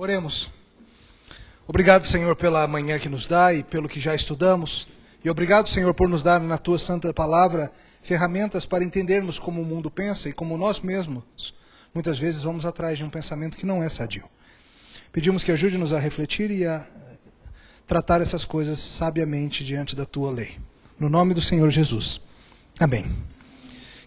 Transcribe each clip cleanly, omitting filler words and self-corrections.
Oremos. Obrigado, Senhor, pela manhã que nos dá e pelo que já estudamos. E obrigado, Senhor, por nos dar na Tua Santa Palavra ferramentas para entendermos como o mundo pensa e como nós mesmos, muitas vezes, vamos atrás de um pensamento que não é sadio. Pedimos que ajude-nos a refletir e a tratar essas coisas sabiamente diante da Tua lei. No nome do Senhor Jesus. Amém.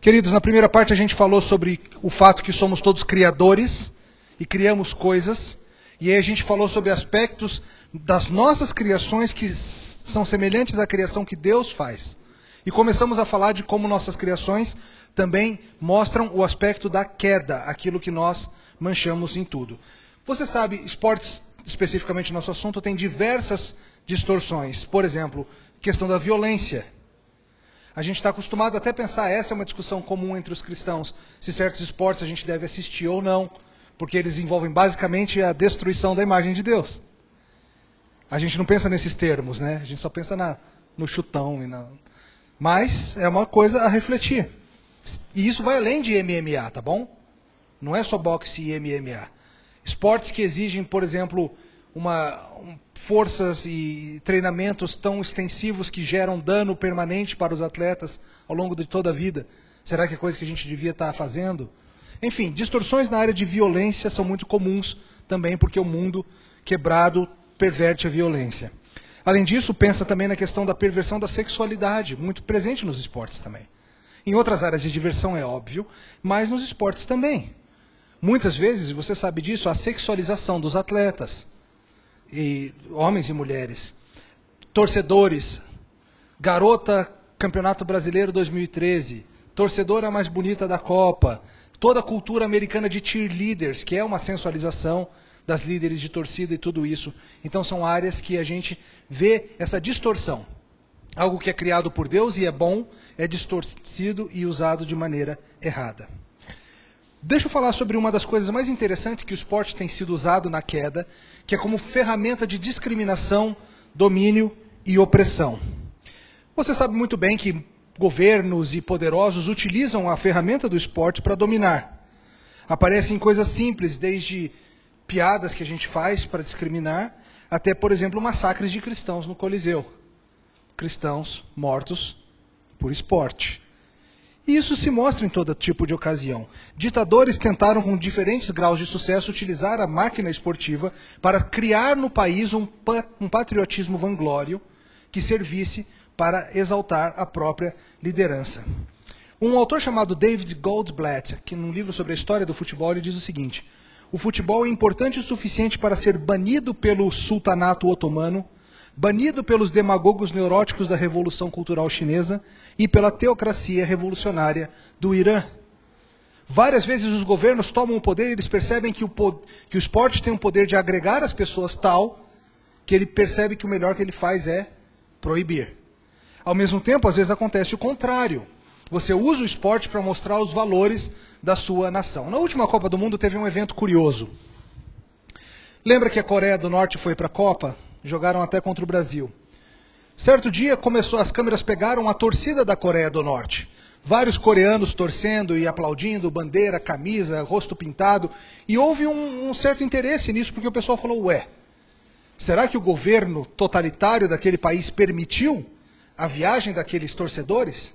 Queridos, na primeira parte a gente falou sobre o fato que somos todos criadores e criamos coisas. E aí a gente falou sobre aspectos das nossas criações que são semelhantes à criação que Deus faz. E começamos a falar de como nossas criações também mostram o aspecto da queda, aquilo que nós manchamos em tudo. Você sabe, esportes, especificamente nosso assunto, tem diversas distorções. Por exemplo, questão da violência. A gente está acostumado até a pensar, essa é uma discussão comum entre os cristãos, se certos esportes a gente deve assistir ou não. Porque eles envolvem basicamente a destruição da imagem de Deus. A gente não pensa nesses termos, né? A gente só pensa no chutão. Mas é uma coisa a refletir. E isso vai além de MMA, tá bom? Não é só boxe e MMA. Esportes que exigem, por exemplo, forças e treinamentos tão extensivos que geram dano permanente para os atletas ao longo de toda a vida. Será que é coisa que a gente devia estar fazendo? Enfim, distorções na área de violência são muito comuns também, porque o mundo quebrado perverte a violência. Além disso, pensa também na questão da perversão da sexualidade, muito presente nos esportes também. Em outras áreas de diversão é óbvio, mas nos esportes também. Muitas vezes, e você sabe disso, a sexualização dos atletas, e homens e mulheres, torcedores, garota Campeonato Brasileiro 2013, torcedora mais bonita da Copa, toda a cultura americana de cheerleaders, que é uma sensualização das líderes de torcida e tudo isso. Então são áreas que a gente vê essa distorção. Algo que é criado por Deus e é bom, é distorcido e usado de maneira errada. Deixa eu falar sobre uma das coisas mais interessantes que o esporte tem sido usado na queda, que é como ferramenta de discriminação, domínio e opressão. Você sabe muito bem que governos e poderosos utilizam a ferramenta do esporte para dominar. Aparecem coisas simples, desde piadas que a gente faz para discriminar, até, por exemplo, massacres de cristãos no Coliseu. Cristãos mortos por esporte. E isso se mostra em todo tipo de ocasião. Ditadores tentaram, com diferentes graus de sucesso, utilizar a máquina esportiva para criar no país um patriotismo vanglório que servisse para exaltar a própria liderança. Um autor chamado David Goldblatt, que num livro sobre a história do futebol, ele diz o seguinte: o futebol é importante o suficiente para ser banido pelo sultanato otomano, banido pelos demagogos neuróticos da Revolução Cultural Chinesa e pela teocracia revolucionária do Irã. Várias vezes os governos tomam o poder e eles percebem que o esporte tem o poder de agregar as pessoas tal que ele percebe que o melhor que ele faz é proibir. Ao mesmo tempo, às vezes acontece o contrário. Você usa o esporte para mostrar os valores da sua nação. Na última Copa do Mundo teve um evento curioso. Lembra que a Coreia do Norte foi para a Copa? Jogaram até contra o Brasil. Certo dia, as câmeras pegaram a torcida da Coreia do Norte. Vários coreanos torcendo e aplaudindo, bandeira, camisa, rosto pintado. E houve um certo interesse nisso, porque o pessoal falou, será que o governo totalitário daquele país permitiu a viagem daqueles torcedores?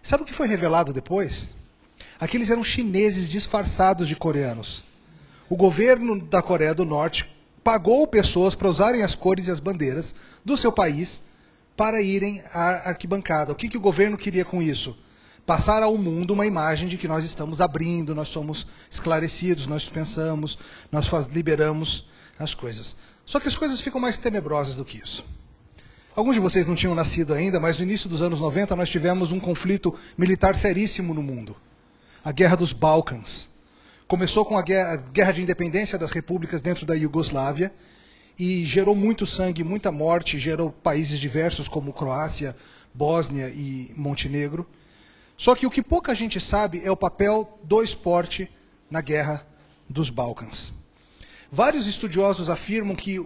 Sabe o que foi revelado depois? Aqueles eram chineses disfarçados de coreanos. O governo da Coreia do Norte pagou pessoas para usarem as cores e as bandeiras do seu país para irem à arquibancada. O que o governo queria com isso? Passar ao mundo uma imagem de que nós estamos abrindo, nós somos esclarecidos, nós pensamos, nós liberamos as coisas. Só que as coisas ficam mais tenebrosas do que isso. Alguns de vocês não tinham nascido ainda, mas no início dos anos 90 nós tivemos um conflito militar seríssimo no mundo. A Guerra dos Balcãs. Começou com a guerra de independência das repúblicas dentro da Iugoslávia e gerou muito sangue, muita morte, gerou países diversos como Croácia, Bósnia e Montenegro. Só que o que pouca gente sabe é o papel do esporte na Guerra dos Balcãs. Vários estudiosos afirmam que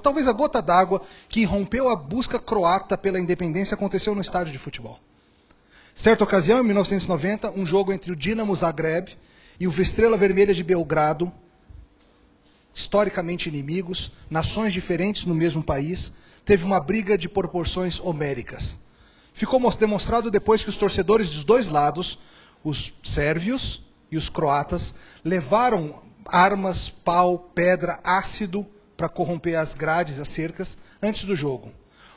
talvez a gota d'água que rompeu a busca croata pela independência aconteceu no estádio de futebol. Certa ocasião, em 1990, um jogo entre o Dinamo Zagreb e o Estrela Vermelha de Belgrado, historicamente inimigos, nações diferentes no mesmo país, teve uma briga de proporções homéricas. Ficou demonstrado depois que os torcedores dos dois lados, os sérvios e os croatas, levaram armas, pau, pedra, ácido para corromper as grades, as cercas, antes do jogo.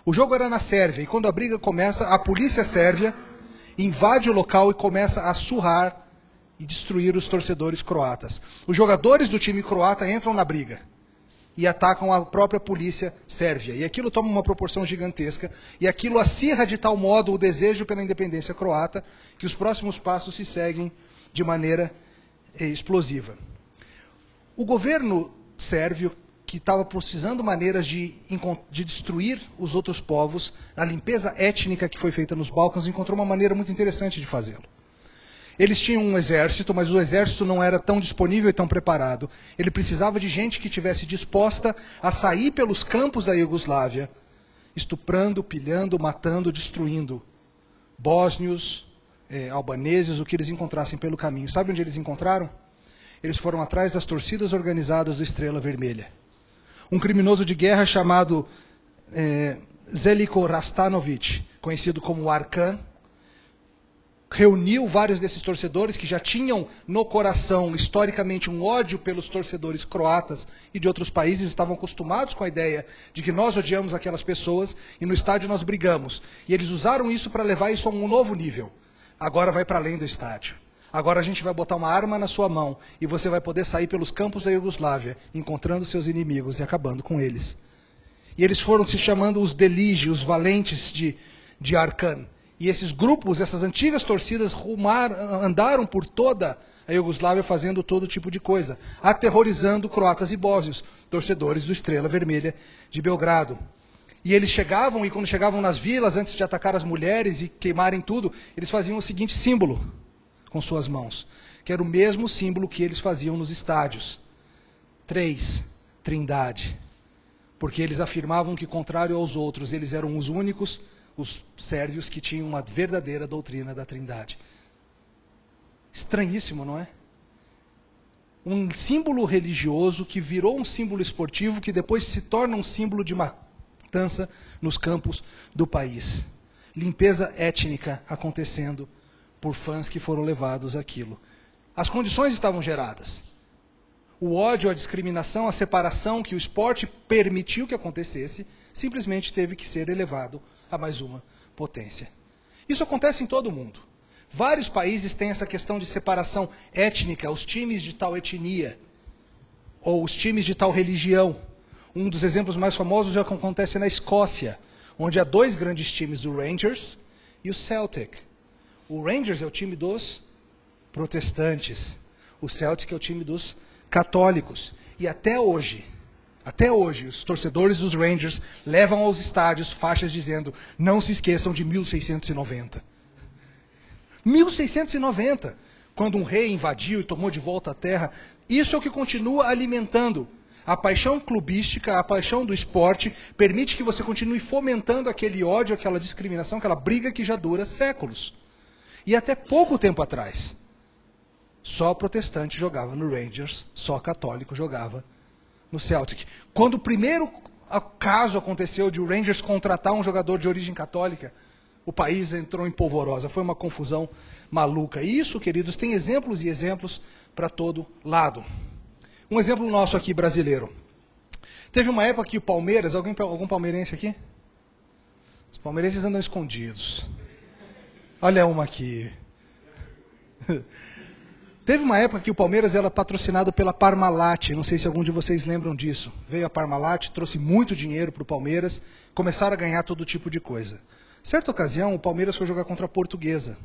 O jogo era na Sérvia, e quando a briga começa, a polícia sérvia invade o local e começa a surrar e destruir os torcedores croatas. Os jogadores do time croata entram na briga e atacam a própria polícia sérvia. E aquilo toma uma proporção gigantesca, e aquilo acirra de tal modo o desejo pela independência croata, que os próximos passos se seguem de maneira explosiva. O governo sérvio, que estava precisando maneiras de destruir os outros povos, a limpeza étnica que foi feita nos Balcãs, encontrou uma maneira muito interessante de fazê-lo. Eles tinham um exército, mas o exército não era tão disponível e tão preparado. Ele precisava de gente que estivesse disposta a sair pelos campos da Iugoslávia, estuprando, pilhando, matando, destruindo bósnios, albaneses, o que eles encontrassem pelo caminho. Sabe onde eles encontraram? Eles foram atrás das torcidas organizadas do Estrela Vermelha. Um criminoso de guerra chamado Zeljko Rastanović, conhecido como Arkan, reuniu vários desses torcedores que já tinham no coração, historicamente, um ódio pelos torcedores croatas e de outros países, estavam acostumados com a ideia de que nós odiamos aquelas pessoas e no estádio nós brigamos. E eles usaram isso para levar isso a um novo nível. Agora vai para além do estádio. Agora a gente vai botar uma arma na sua mão e você vai poder sair pelos campos da Iugoslávia, encontrando seus inimigos e acabando com eles. E eles foram se chamando os Deligi, os valentes de Arkan. E esses grupos, essas antigas torcidas, andaram por toda a Iugoslávia fazendo todo tipo de coisa, aterrorizando croatas e bósnios, torcedores do Estrela Vermelha de Belgrado. E eles chegavam, e quando chegavam nas vilas, antes de atacar as mulheres e queimarem tudo, eles faziam o seguinte símbolo com suas mãos, que era o mesmo símbolo que eles faziam nos estádios. 3, Trindade. Porque eles afirmavam que, contrário aos outros, eles eram os únicos, os sérvios, que tinham uma verdadeira doutrina da Trindade. Estranhíssimo, não é? Um símbolo religioso que virou um símbolo esportivo, que depois se torna um símbolo de matança nos campos do país. Limpeza étnica acontecendo por fãs que foram levados àquilo. As condições estavam geradas. O ódio, a discriminação, a separação que o esporte permitiu que acontecesse, simplesmente teve que ser elevado a mais uma potência. Isso acontece em todo o mundo. Vários países têm essa questão de separação étnica, os times de tal etnia, ou os times de tal religião. Um dos exemplos mais famosos já acontece na Escócia, onde há dois grandes times, o Rangers e o Celtic. O Rangers é o time dos protestantes, o Celtic é o time dos católicos. E até hoje, os torcedores dos Rangers levam aos estádios faixas dizendo: não se esqueçam de 1690. 1690, quando um rei invadiu e tomou de volta a terra. Isso é o que continua alimentando. A paixão clubística, a paixão do esporte, permite que você continue fomentando aquele ódio, aquela discriminação, aquela briga que já dura séculos. E até pouco tempo atrás, só protestante jogava no Rangers, só católico jogava no Celtic. Quando o primeiro caso aconteceu de o Rangers contratar um jogador de origem católica, o país entrou em polvorosa. Foi uma confusão maluca. E isso, queridos, tem exemplos e exemplos para todo lado. Um exemplo nosso aqui, brasileiro. Teve uma época que o Palmeiras... Algum palmeirense aqui? Os palmeirenses andam escondidos. Olha uma aqui. Teve uma época que o Palmeiras era patrocinado pela Parmalat. Não sei se algum de vocês lembram disso. Veio a Parmalat, trouxe muito dinheiro para o Palmeiras. Começaram a ganhar todo tipo de coisa. Certa ocasião, o Palmeiras foi jogar contra a Portuguesa.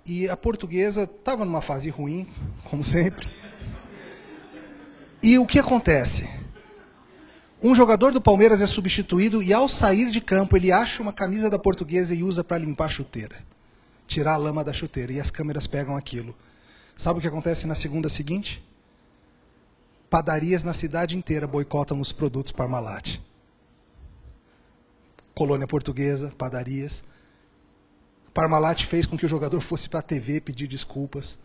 E a Portuguesa estava numa fase ruim, como sempre. E o que acontece? Um jogador do Palmeiras é substituído e, ao sair de campo, ele acha uma camisa da Portuguesa e usa para limpar a chuteira. Tirar a lama da chuteira. E as câmeras pegam aquilo. Sabe o que acontece na segunda seguinte? Padarias na cidade inteira boicotam os produtos Parmalat. Colônia Portuguesa, padarias. Parmalat fez com que o jogador fosse para a TV pedir desculpas.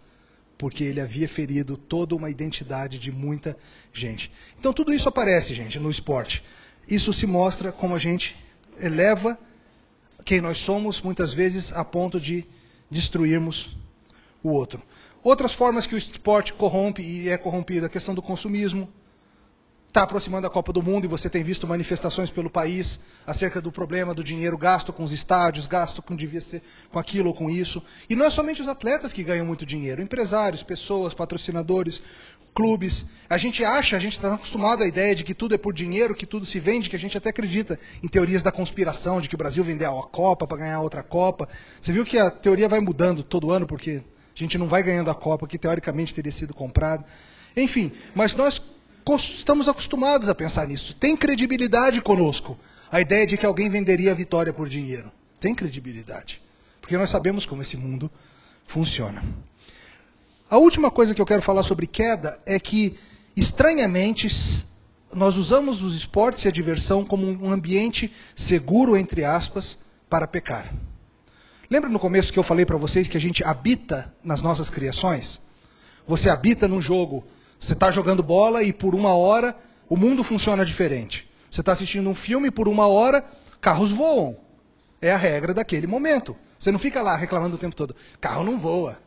porque ele havia ferido toda uma identidade de muita gente. Então tudo isso aparece, gente, no esporte. Isso se mostra como a gente eleva quem nós somos, muitas vezes, a ponto de destruirmos o outro. Outras formas que o esporte corrompe e é corrompido, a questão do consumismo. Está aproximando a Copa do Mundo e você tem visto manifestações pelo país acerca do problema do dinheiro gasto com os estádios, gasto com devia ser com aquilo ou com isso. E não é somente os atletas que ganham muito dinheiro, empresários, pessoas, patrocinadores, clubes. A gente está acostumado à ideia de que tudo é por dinheiro, que tudo se vende, que a gente até acredita em teorias da conspiração, de que o Brasil vendeu a Copa para ganhar outra Copa. Você viu que a teoria vai mudando todo ano, porque a gente não vai ganhando a Copa, que teoricamente teria sido comprada. Enfim, mas nós estamos acostumados a pensar nisso. Tem credibilidade conosco a ideia de que alguém venderia a vitória por dinheiro. Tem credibilidade. Porque nós sabemos como esse mundo funciona. A última coisa que eu quero falar sobre queda é que, estranhamente, nós usamos os esportes e a diversão como um ambiente seguro, entre aspas, para pecar. Lembra no começo que eu falei para vocês que a gente habita nas nossas criações? Você habita num jogo. Você está jogando bola e por 1 hora o mundo funciona diferente. Você está assistindo um filme e por 1 hora carros voam. É a regra daquele momento. Você não fica lá reclamando o tempo todo. Carro não voa.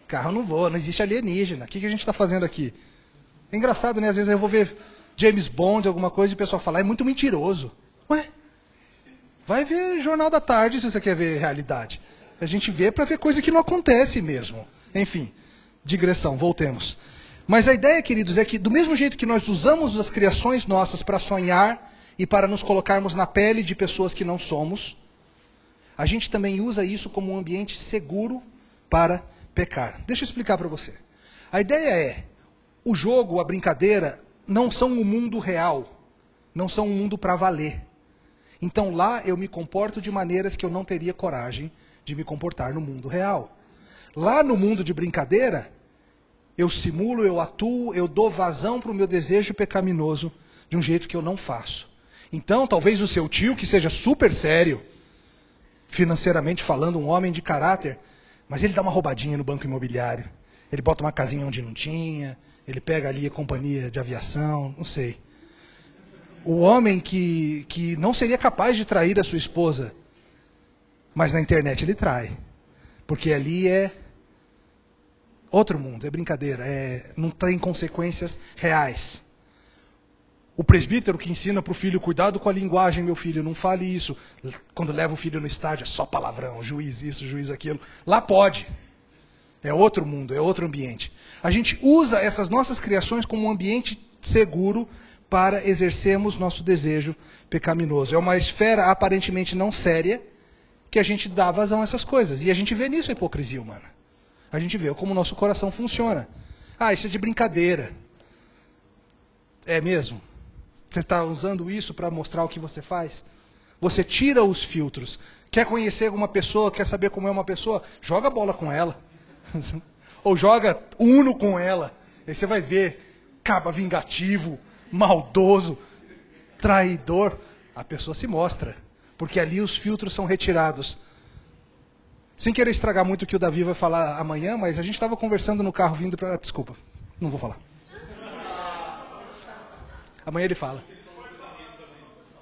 Carro não voa. Não existe alienígena. O que a gente está fazendo aqui? É engraçado, né? Às vezes eu vou ver James Bond, alguma coisa, e o pessoal fala, é muito mentiroso. Ué? Vai ver Jornal da Tarde se você quer ver realidade. A gente vê para ver coisa que não acontece mesmo. Enfim, digressão, voltemos. Mas a ideia, queridos, é que do mesmo jeito que nós usamos as criações nossas para sonhar e para nos colocarmos na pele de pessoas que não somos, a gente também usa isso como um ambiente seguro para pecar. Deixa eu explicar para você. A ideia é, o jogo, a brincadeira, não são um mundo real, não são um mundo para valer. Então lá eu me comporto de maneiras que eu não teria coragem de me comportar no mundo real. Lá no mundo de brincadeira, eu simulo, eu atuo, eu dou vazão para o meu desejo pecaminoso de um jeito que eu não faço. Então, talvez o seu tio, que seja super sério, financeiramente falando, um homem de caráter, mas ele dá uma roubadinha no banco imobiliário. Ele bota uma casinha onde não tinha, ele pega ali a companhia de aviação, não sei. O homem que não seria capaz de trair a sua esposa, mas na internet ele trai. Porque ali é outro mundo, é brincadeira, não tem consequências reais. O presbítero que ensina para o filho, cuidado com a linguagem, meu filho, não fale isso. Quando leva o filho no estádio, é só palavrão, juiz isso, juiz aquilo. Lá pode. É outro mundo, é outro ambiente. A gente usa essas nossas criações como um ambiente seguro para exercermos nosso desejo pecaminoso. É uma esfera aparentemente não séria que a gente dá vazão a essas coisas. E a gente vê nisso a hipocrisia humana. A gente vê como o nosso coração funciona. Ah, isso é de brincadeira. É mesmo? Você está usando isso para mostrar o que você faz? Você tira os filtros. Quer conhecer alguma pessoa, quer saber como é uma pessoa? Joga bola com ela. Ou joga Uno com ela. Aí você vai ver, caba vingativo, maldoso, traidor. A pessoa se mostra. Porque ali os filtros são retirados. Sem querer estragar muito o que o Davi vai falar amanhã, mas a gente estava conversando no carro vindo para... Desculpa, não vou falar. Amanhã ele fala.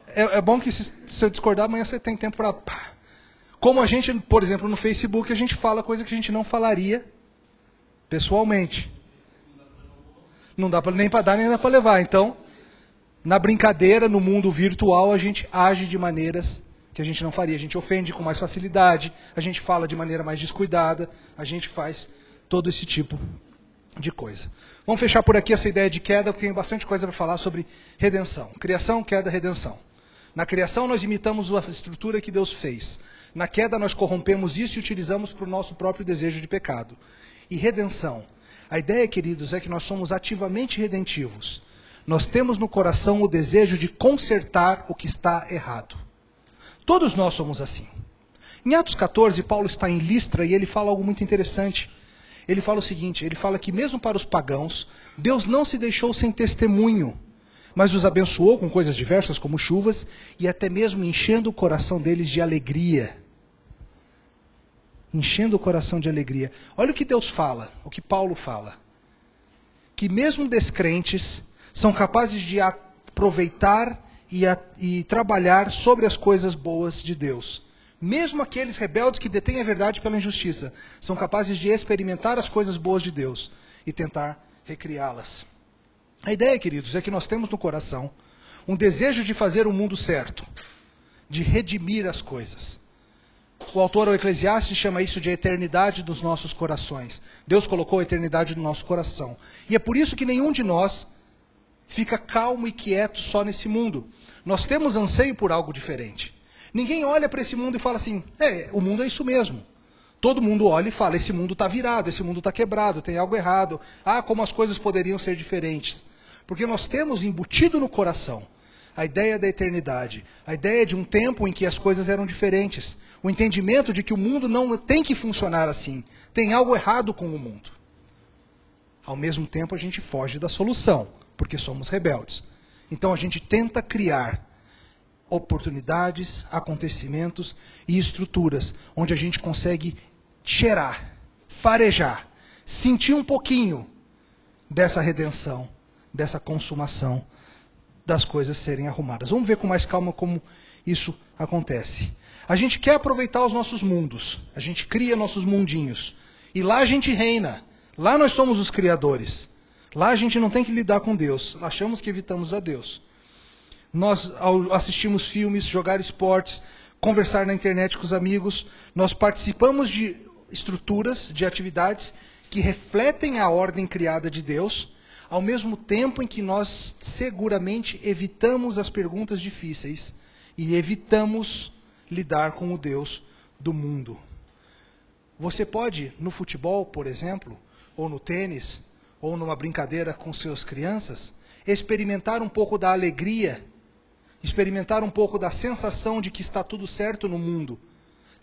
É bom que se eu discordar, amanhã você tem tempo para... Como a gente, por exemplo, no Facebook, a gente fala coisa que a gente não falaria pessoalmente. Não dá nem para dar, nem dá para levar. Então, na brincadeira, no mundo virtual, a gente age de maneiras que a gente não faria. A gente ofende com mais facilidade, a gente fala de maneira mais descuidada, a gente faz todo esse tipo de coisa. Vamos fechar por aqui essa ideia de queda, porque tem bastante coisa para falar sobre redenção. Criação, queda, redenção. Na criação nós imitamos a estrutura que Deus fez. Na queda nós corrompemos isso e utilizamos para o nosso próprio desejo de pecado. E redenção. A ideia, queridos, é que nós somos ativamente redentivos. Nós temos no coração o desejo de consertar o que está errado. Todos nós somos assim. Em Atos 14, Paulo está em Listra e ele fala algo muito interessante. Ele fala o seguinte, ele fala que mesmo para os pagãos, Deus não se deixou sem testemunho, mas os abençoou com coisas diversas como chuvas e até mesmo enchendo o coração deles de alegria. enchendo o coração de alegria. Olha o que Deus fala, o que Paulo fala. Que mesmo descrentes são capazes de aproveitar e trabalhar sobre as coisas boas de Deus. Mesmo aqueles rebeldes que detêm a verdade pela injustiça, são capazes de experimentar as coisas boas de Deus e tentar recriá-las. A ideia, queridos, é que nós temos no coração um desejo de fazer o mundo certo, de redimir as coisas. O autor ao Eclesiastes chama isso de eternidade dos nossos corações. Deus colocou a eternidade no nosso coração. E é por isso que nenhum de nós fica calmo e quieto só nesse mundo. Nós temos anseio por algo diferente. Ninguém olha para esse mundo e fala assim, o mundo é isso mesmo. Todo mundo olha e fala, esse mundo está virado, esse mundo está quebrado, tem algo errado. Como as coisas poderiam ser diferentes. Porque nós temos embutido no coração a ideia da eternidade, a ideia de um tempo em que as coisas eram diferentes, o entendimento de que o mundo não tem que funcionar assim, tem algo errado com o mundo. Ao mesmo tempo a gente foge da solução, porque somos rebeldes. Então a gente tenta criar oportunidades, acontecimentos e estruturas onde a gente consegue cheirar, farejar, sentir um pouquinho dessa redenção, dessa consumação das coisas serem arrumadas. Vamos ver com mais calma como isso acontece. A gente quer aproveitar os nossos mundos, a gente cria nossos mundinhos, e lá a gente reina, lá nós somos os criadores, lá a gente não tem que lidar com Deus, achamos que evitamos a Deus. Nós assistimos filmes, jogar esportes, conversar na internet com os amigos, nós participamos de estruturas, de atividades que refletem a ordem criada de Deus, ao mesmo tempo em que nós seguramente evitamos as perguntas difíceis e evitamos lidar com o Deus do mundo. Você pode, no futebol, por exemplo, ou no tênis, ou numa brincadeira com suas crianças, experimentar um pouco da alegria, experimentar um pouco da sensação de que está tudo certo no mundo,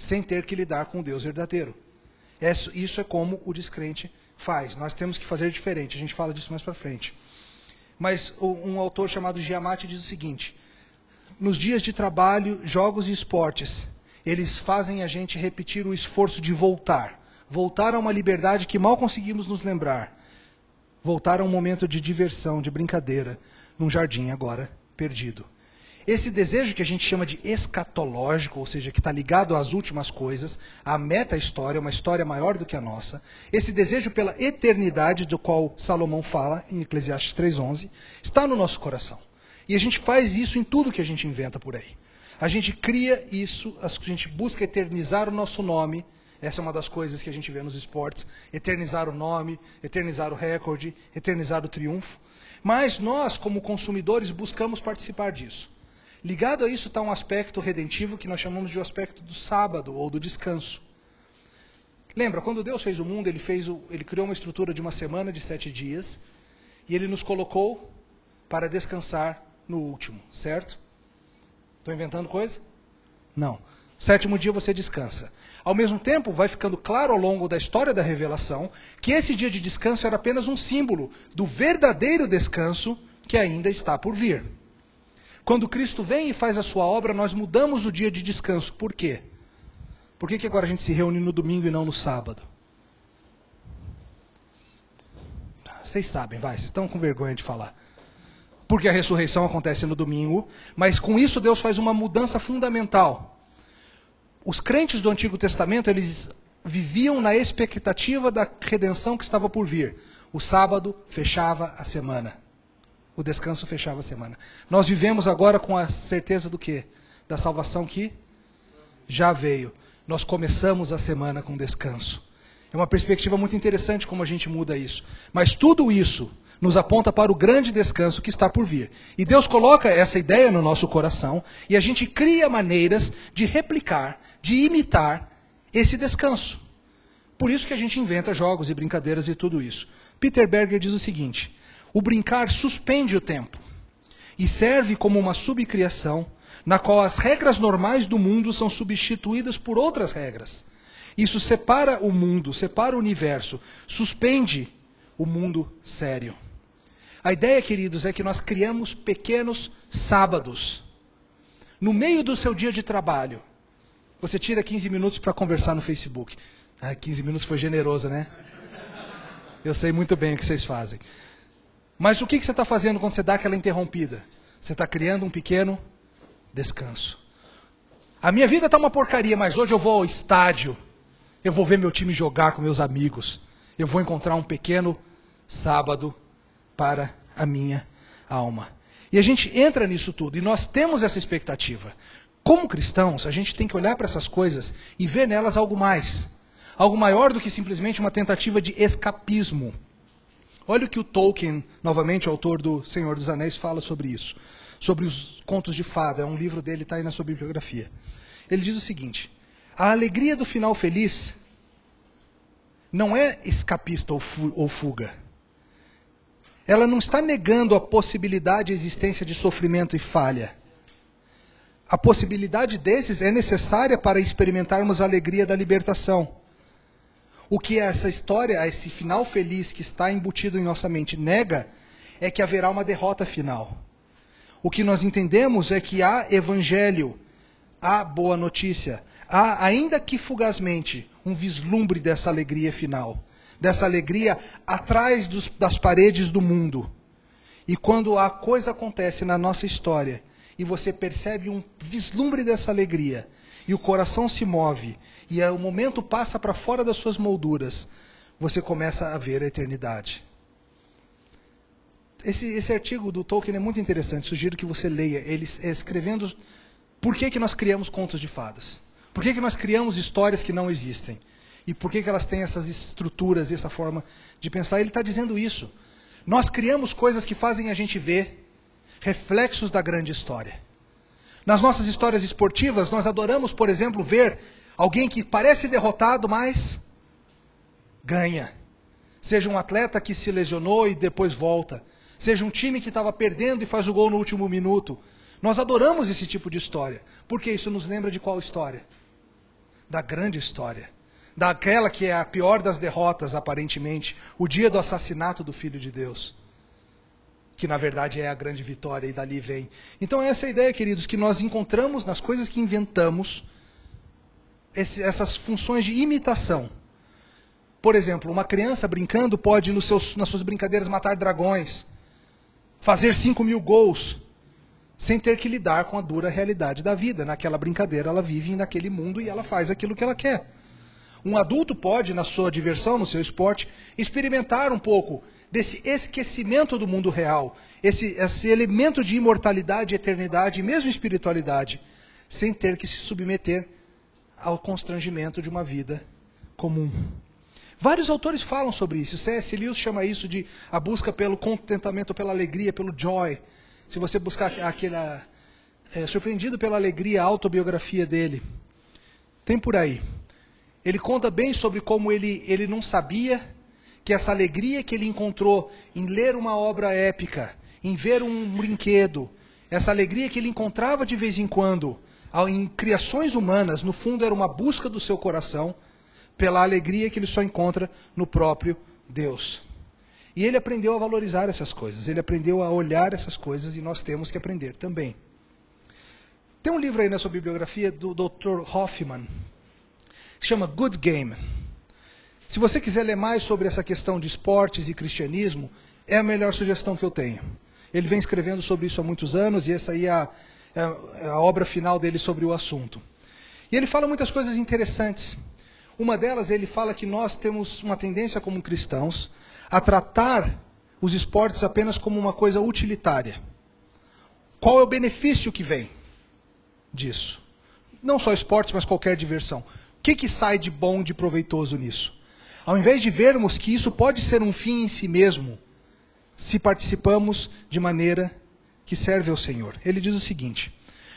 sem ter que lidar com o Deus verdadeiro. Isso é como o descrente faz. Nós temos que fazer diferente. A gente fala disso mais para frente. Mas um autor chamado Giamatti diz o seguinte: nos dias de trabalho, jogos e esportes, eles fazem a gente repetir o esforço de voltar. Voltar a uma liberdade que mal conseguimos nos lembrar. Voltar a um momento de diversão, de brincadeira, num jardim agora perdido. Esse desejo que a gente chama de escatológico, ou seja, que está ligado às últimas coisas, à meta-história, uma história maior do que a nossa, esse desejo pela eternidade do qual Salomão fala em Eclesiastes 3:11, está no nosso coração. E a gente faz isso em tudo que a gente inventa por aí. A gente cria isso, a gente busca eternizar o nosso nome, essa é uma das coisas que a gente vê nos esportes, eternizar o nome, eternizar o recorde, eternizar o triunfo. Mas nós, como consumidores, buscamos participar disso. Ligado a isso está um aspecto redentivo que nós chamamos de o aspecto do sábado ou do descanso. Lembra, quando Deus fez o mundo, ele criou uma estrutura de uma semana de 7 dias e ele nos colocou para descansar no último, certo? Estou inventando coisa? Não. 7º dia você descansa. Ao mesmo tempo, vai ficando claro ao longo da história da revelação que esse dia de descanso era apenas um símbolo do verdadeiro descanso que ainda está por vir. Quando Cristo vem e faz a sua obra, nós mudamos o dia de descanso. Por quê? Por que agora a gente se reúne no domingo e não no sábado? Vocês sabem, vocês estão com vergonha de falar. Porque a ressurreição acontece no domingo, mas com isso Deus faz uma mudança fundamental. Os crentes do Antigo Testamento, eles viviam na expectativa da redenção que estava por vir. O sábado fechava a semana. O descanso fechava a semana. Nós vivemos agora com a certeza do quê? Da salvação que já veio. Nós começamos a semana com descanso. É uma perspectiva muito interessante como a gente muda isso. Mas tudo isso nos aponta para o grande descanso que está por vir. E Deus coloca essa ideia no nosso coração e a gente cria maneiras de replicar, de imitar esse descanso. Por isso que a gente inventa jogos e brincadeiras e tudo isso. Peter Berger diz o seguinte: o brincar suspende o tempo e serve como uma subcriação na qual as regras normais do mundo são substituídas por outras regras. Isso separa o mundo, separa o universo, suspende o mundo sério. A ideia, queridos, é que nós criamos pequenos sábados. No meio do seu dia de trabalho, você tira 15 minutos para conversar no Facebook. 15 minutos foi generoso, né? Eu sei muito bem o que vocês fazem. Mas o que você está fazendo quando você dá aquela interrompida? Você está criando um pequeno descanso. A minha vida está uma porcaria, mas hoje eu vou ao estádio. Eu vou ver meu time jogar com meus amigos. Eu vou encontrar um pequeno sábado para a minha alma. E a gente entra nisso tudo. E nós temos essa expectativa. Como cristãos, a gente tem que olhar para essas coisas e ver nelas algo mais. Algo maior do que simplesmente uma tentativa de escapismo. Olha o que o Tolkien, novamente, o autor do Senhor dos Anéis, fala sobre isso. Sobre os contos de fada. É um livro dele, está aí na sua bibliografia. Ele diz o seguinte: a alegria do final feliz não é escapista ou fuga. Ela não está negando a possibilidade de existência de sofrimento e falha. A possibilidade desses é necessária para experimentarmos a alegria da libertação. O que essa história, esse final feliz que está embutido em nossa mente nega, é que haverá uma derrota final. O que nós entendemos é que há evangelho, há boa notícia, há, ainda que fugazmente, um vislumbre dessa alegria final. Dessa alegria atrás das paredes do mundo. E quando a coisa acontece na nossa história, e você percebe um vislumbre dessa alegria, e o coração se move, e o momento passa para fora das suas molduras, você começa a ver a eternidade. Esse artigo do Tolkien é muito interessante, sugiro que você leia. Ele escrevendo por que nós criamos contos de fadas. Por que nós criamos histórias que não existem. E por que elas têm essas estruturas, essa forma de pensar. Ele está dizendo isso. Nós criamos coisas que fazem a gente ver reflexos da grande história. Nas nossas histórias esportivas, nós adoramos, por exemplo, ver alguém que parece derrotado, mas ganha. Seja um atleta que se lesionou e depois volta. Seja um time que estava perdendo e faz o gol no último minuto. Nós adoramos esse tipo de história. Porque isso nos lembra de qual história? Da grande história. Daquela que é a pior das derrotas, aparentemente. O dia do assassinato do Filho de Deus. Que na verdade é a grande vitória e dali vem. Então essa é a ideia, queridos, que nós encontramos nas coisas que inventamos essas funções de imitação. Por exemplo, uma criança brincando pode nas suas brincadeiras matar dragões, fazer 5.000 gols, sem ter que lidar com a dura realidade da vida. Naquela brincadeira ela vive naquele mundo e ela faz aquilo que ela quer. Um adulto pode, na sua diversão, no seu esporte, experimentar um pouco desse esquecimento do mundo real, esse elemento de imortalidade, eternidade e mesmo espiritualidade, sem ter que se submeter ao constrangimento de uma vida comum. Vários autores falam sobre isso. C.S. Lewis chama isso de a busca pelo contentamento, pela alegria, pelo joy. Se você buscar aquela Surpreendido pela Alegria, a autobiografia dele, tem por aí. Ele conta bem sobre como ele não sabia que essa alegria que ele encontrou em ler uma obra épica, em ver um brinquedo, essa alegria que ele encontrava de vez em quando em criações humanas, no fundo era uma busca do seu coração pela alegria que ele só encontra no próprio Deus. E ele aprendeu a valorizar essas coisas, ele aprendeu a olhar essas coisas e nós temos que aprender também. Tem um livro aí na sua bibliografia do Dr. Hoffman, que chama Good Game. Se você quiser ler mais sobre essa questão de esportes e cristianismo, é a melhor sugestão que eu tenho. Ele vem escrevendo sobre isso há muitos anos e essa aí é a obra final dele sobre o assunto. E ele fala muitas coisas interessantes. Uma delas, ele fala que nós temos uma tendência como cristãos a tratar os esportes apenas como uma coisa utilitária. Qual é o benefício que vem disso? Não só esportes, mas qualquer diversão. O que sai de bom, de proveitoso nisso? Ao invés de vermos que isso pode ser um fim em si mesmo, se participamos de maneira que serve ao Senhor. Ele diz o seguinte: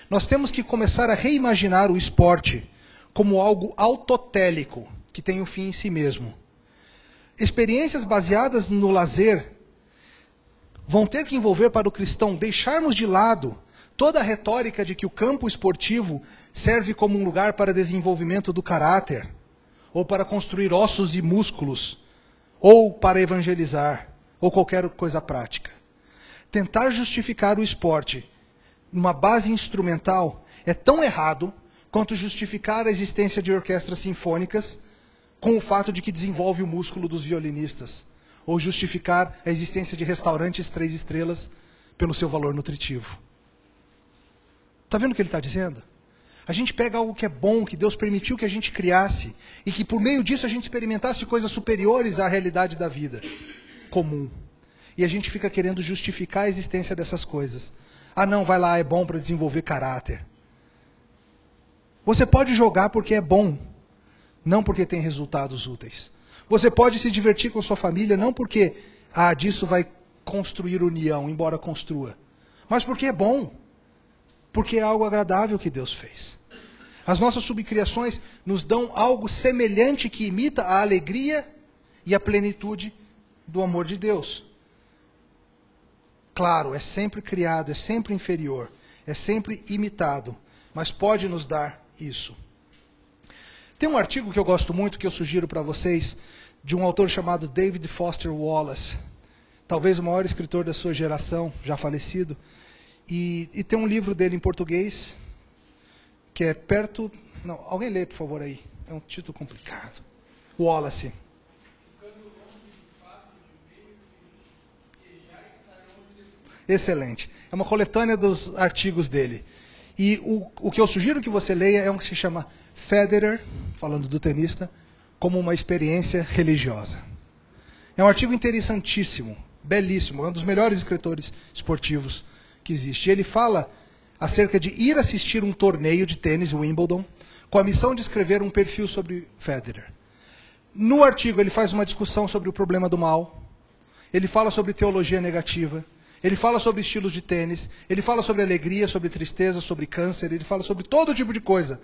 nós temos que começar a reimaginar o esporte como algo autotélico, que tem um fim em si mesmo. Experiências baseadas no lazer vão ter que envolver para o cristão deixarmos de lado toda a retórica de que o campo esportivo serve como um lugar para desenvolvimento do caráter, ou para construir ossos e músculos, ou para evangelizar, ou qualquer coisa prática. Tentar justificar o esporte numa base instrumental é tão errado quanto justificar a existência de orquestras sinfônicas com o fato de que desenvolve o músculo dos violinistas, ou justificar a existência de restaurantes 3 estrelas pelo seu valor nutritivo. Está vendo o que ele está dizendo? A gente pega algo que é bom, que Deus permitiu que a gente criasse, e que por meio disso a gente experimentasse coisas superiores à realidade da vida comum. E a gente fica querendo justificar a existência dessas coisas. Ah não, vai lá, é bom para desenvolver caráter. Você pode jogar porque é bom, não porque tem resultados úteis. Você pode se divertir com sua família, não porque disso vai construir união, embora construa, mas porque é bom, porque é algo agradável que Deus fez. As nossas subcriações nos dão algo semelhante que imita a alegria e a plenitude do amor de Deus. Claro, é sempre criado, é sempre inferior, é sempre imitado, mas pode nos dar isso. Tem um artigo que eu gosto muito, que eu sugiro para vocês, de um autor chamado David Foster Wallace, talvez o maior escritor da sua geração, já falecido, e tem um livro dele em português, que é Perto... Não, alguém lê, por favor, aí. É um título complicado. Wallace. Excelente. É uma coletânea dos artigos dele. E o que eu sugiro que você leia é um que se chama Federer, falando do tenista, como uma experiência religiosa. É um artigo interessantíssimo, belíssimo, é um dos melhores escritores esportivos que existe. E ele fala acerca de ir assistir um torneio de tênis, Wimbledon, com a missão de escrever um perfil sobre Federer. No artigo ele faz uma discussão sobre o problema do mal, ele fala sobre teologia negativa, ele fala sobre estilos de tênis, ele fala sobre alegria, sobre tristeza, sobre câncer, ele fala sobre todo tipo de coisa,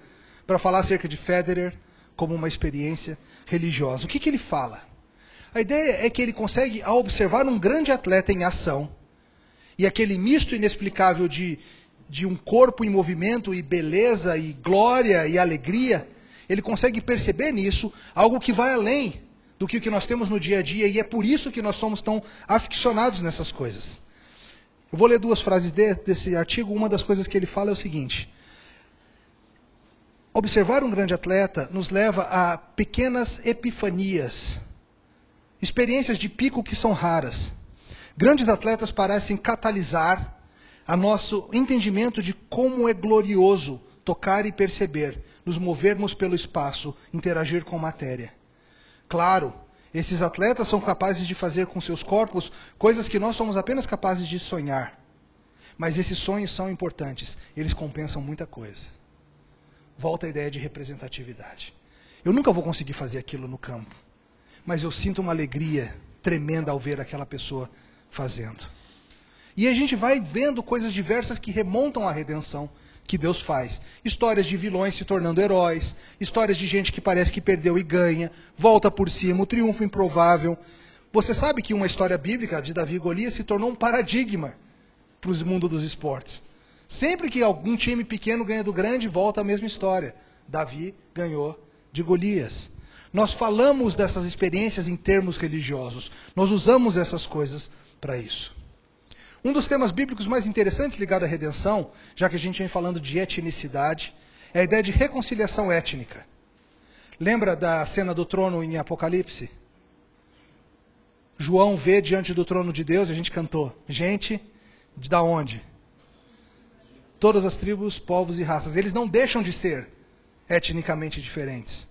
para falar acerca de Federer como uma experiência religiosa. O que ele fala? A ideia é que ele consegue, ao observar um grande atleta em ação, e aquele misto inexplicável de um corpo em movimento, e beleza, e glória, e alegria, ele consegue perceber nisso algo que vai além do que nós temos no dia a dia, e é por isso que nós somos tão aficionados nessas coisas. Eu vou ler 2 frases desse artigo. Uma das coisas que ele fala é o seguinte: observar um grande atleta nos leva a pequenas epifanias, experiências de pico que são raras. Grandes atletas parecem catalisar a nosso entendimento de como é glorioso tocar e perceber, nos movermos pelo espaço, interagir com matéria. Claro, esses atletas são capazes de fazer com seus corpos coisas que nós somos apenas capazes de sonhar. Mas esses sonhos são importantes, eles compensam muita coisa. Volta a ideia de representatividade. Eu nunca vou conseguir fazer aquilo no campo, mas eu sinto uma alegria tremenda ao ver aquela pessoa fazendo. E a gente vai vendo coisas diversas que remontam à redenção que Deus faz. Histórias de vilões se tornando heróis, histórias de gente que parece que perdeu e ganha, volta por cima, o triunfo improvável. Você sabe que uma história bíblica de Davi e Golias se tornou um paradigma para o mundo dos esportes. Sempre que algum time pequeno ganha do grande, volta a mesma história. Davi ganhou de Golias. Nós falamos dessas experiências em termos religiosos. Nós usamos essas coisas para isso. Um dos temas bíblicos mais interessantes ligado à redenção, já que a gente vem falando de etnicidade, é a ideia de reconciliação étnica. Lembra da cena do trono em Apocalipse? João vê diante do trono de Deus, a gente cantou, gente da onde? Todas as tribos, povos e raças. Eles não deixam de ser etnicamente diferentes,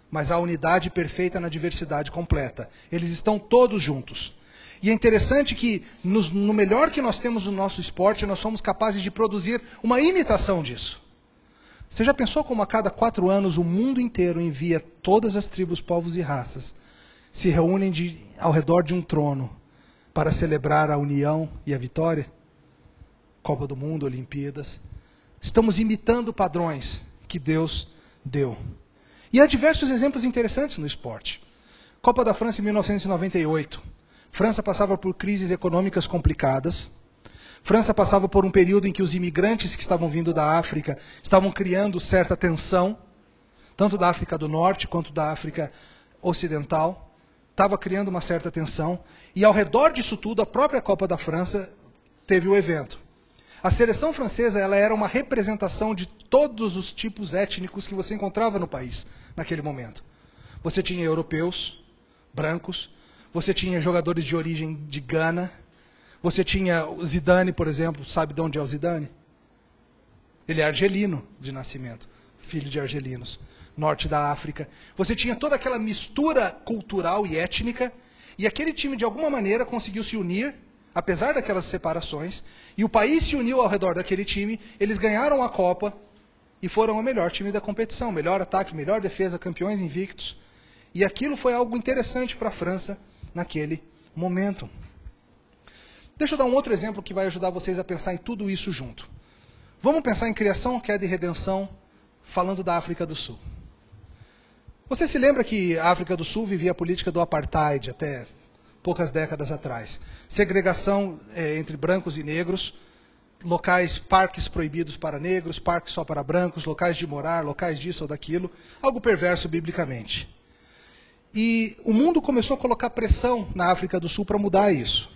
mas há unidade perfeita na diversidade completa. Eles estão todos juntos. E é interessante que no melhor que nós temos no nosso esporte, nós somos capazes de produzir uma imitação disso. Você já pensou como a cada 4 anos o mundo inteiro envia todas as tribos, povos e raças, se reúnem ao redor de um trono para celebrar a união e a vitória? Copa do Mundo, Olimpíadas. Estamos imitando padrões que Deus deu. E há diversos exemplos interessantes no esporte. Copa da França em 1998. França passava por crises econômicas complicadas. França passava por um período em que os imigrantes que estavam vindo da África estavam criando certa tensão, tanto da África do Norte quanto da África Ocidental. Estava criando uma certa tensão. E ao redor disso tudo, a própria Copa da França teve o evento. A seleção francesa ela era uma representação de todos os tipos étnicos que você encontrava no país naquele momento. você tinha europeus, brancos, você tinha jogadores de origem de Gana, você tinha o Zidane, por exemplo, sabe de onde é o Zidane? Ele é argelino de nascimento, filho de argelinos, norte da África. Você tinha toda aquela mistura cultural e étnica, e aquele time de alguma maneira conseguiu se unir, apesar daquelas separações, e o país se uniu ao redor daquele time, eles ganharam a Copa e foram o melhor time da competição, melhor ataque, melhor defesa, campeões invictos. E aquilo foi algo interessante para a França naquele momento. Deixa eu dar um outro exemplo que vai ajudar vocês a pensar em tudo isso junto. Vamos pensar em criação, queda e redenção, falando da África do Sul. Você se lembra que a África do Sul vivia a política do apartheid até poucas décadas atrás? Segregação entre brancos e negros, locais, parques proibidos para negros, parques só para brancos, locais de morar, locais disso ou daquilo, algo perverso biblicamente. E o mundo começou a colocar pressão na África do Sul para mudar isso.